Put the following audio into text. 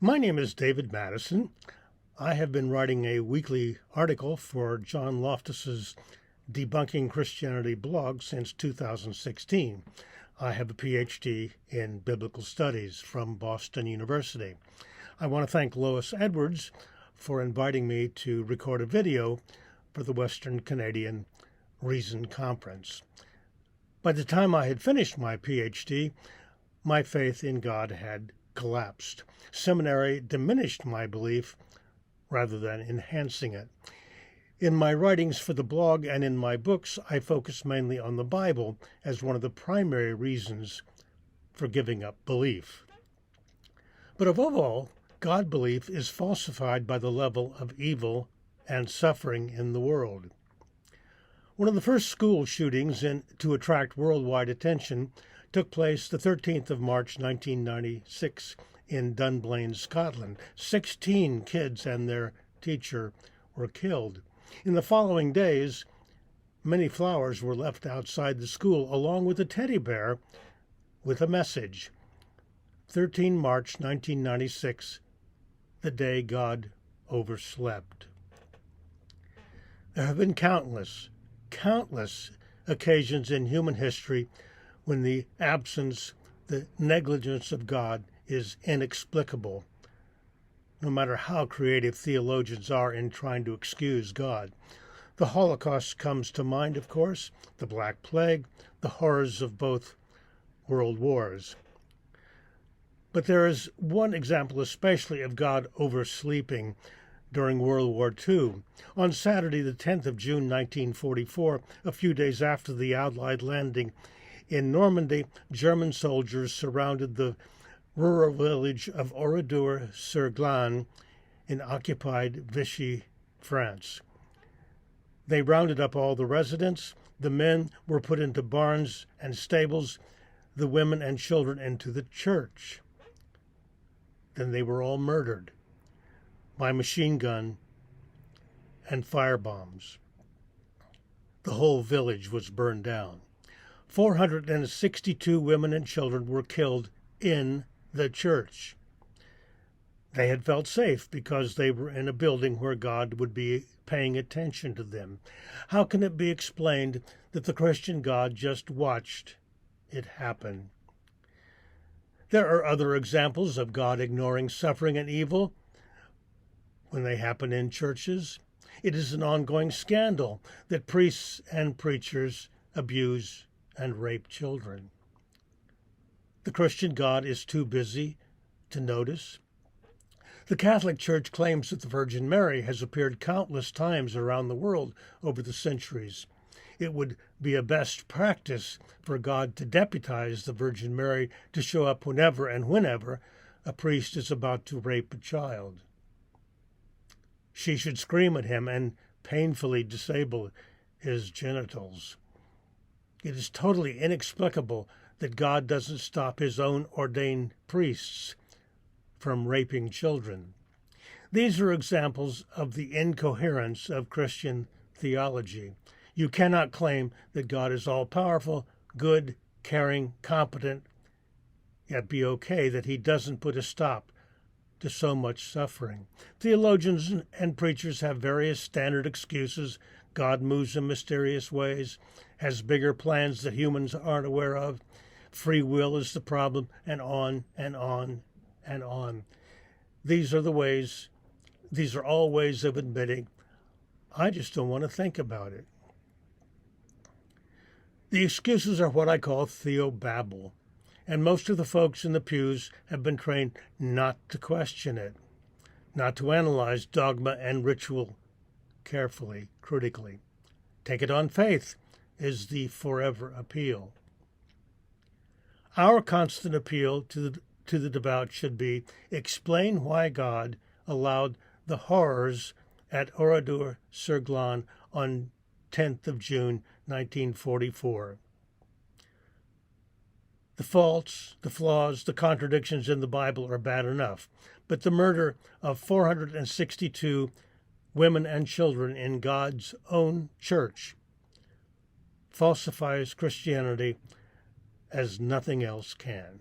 My name is David Madison. I have been writing a weekly article for John Loftus's Debunking Christianity blog since 2016. I have a PhD in Biblical Studies from Boston University. I want to thank Lois Edwards for inviting me to record a video for the Western Canadian Reason Conference. By the time I had finished my PhD, my faith in God had collapsed. Seminary diminished my belief rather than enhancing it. In my writings for the blog and in my books, I focus mainly on the Bible as one of the primary reasons for giving up belief. But above all, God belief is falsified by the level of evil and suffering in the world. One of the first school shootings to attract worldwide attention took place the 13th of March 1996 in Dunblane, Scotland. 16 kids and their teacher were killed. In the following days, many flowers were left outside the school, along with a teddy bear with a message. 13 March 1996, the day God overslept. There have been countless occasions in human history when the absence, the negligence of God is inexplicable, no matter how creative theologians are in trying to excuse God. The Holocaust comes to mind, of course, the Black Plague, the horrors of both world wars. But there is one example especially of God oversleeping during World War II. On Saturday, the 10th of June, 1944, a few days after the Allied landing in Normandy, German soldiers surrounded the rural village of Oradour-sur-Glane in occupied Vichy, France. They rounded up all the residents. The men were put into barns and stables, the women and children into the church. Then they were all murdered by machine gun and firebombs. The whole village was burned down. 462 women and children were killed in the church. They had felt safe because they were in a building where God would be paying attention to them. How can it be explained that the Christian God just watched it happen? There are other examples of God ignoring suffering and evil when they happen in churches. It is an ongoing scandal that priests and preachers abuse and rape children. The Christian God is too busy to notice. The Catholic Church claims that the Virgin Mary has appeared countless times around the world over the centuries. It would be a best practice for God to deputize the Virgin Mary to show up whenever and whenever a priest is about to rape a child. She should scream at him and painfully disable his genitals. It is totally inexplicable that God doesn't stop his own ordained priests from raping children. These are examples of the incoherence of Christian theology. You cannot claim that God is all-powerful, good, caring, competent, yet be okay that he doesn't put a stop to so much suffering. Theologians and preachers have various standard excuses. God moves in mysterious ways, has bigger plans that humans aren't aware of. Free will is the problem, and on and on and on. These are all ways of admitting, I just don't want to think about it. The excuses are what I call theobabble, and most of the folks in the pews have been trained not to question it, not to analyze dogma and ritual carefully, critically. Take it on faith is the forever appeal. Our constant appeal to the devout should be, explain why God allowed the horrors at Oradour-sur-Glane on 10th of June, 1944. The faults, the flaws, the contradictions in the Bible are bad enough, but the murder of 462 women and children in God's own church falsifies Christianity as nothing else can.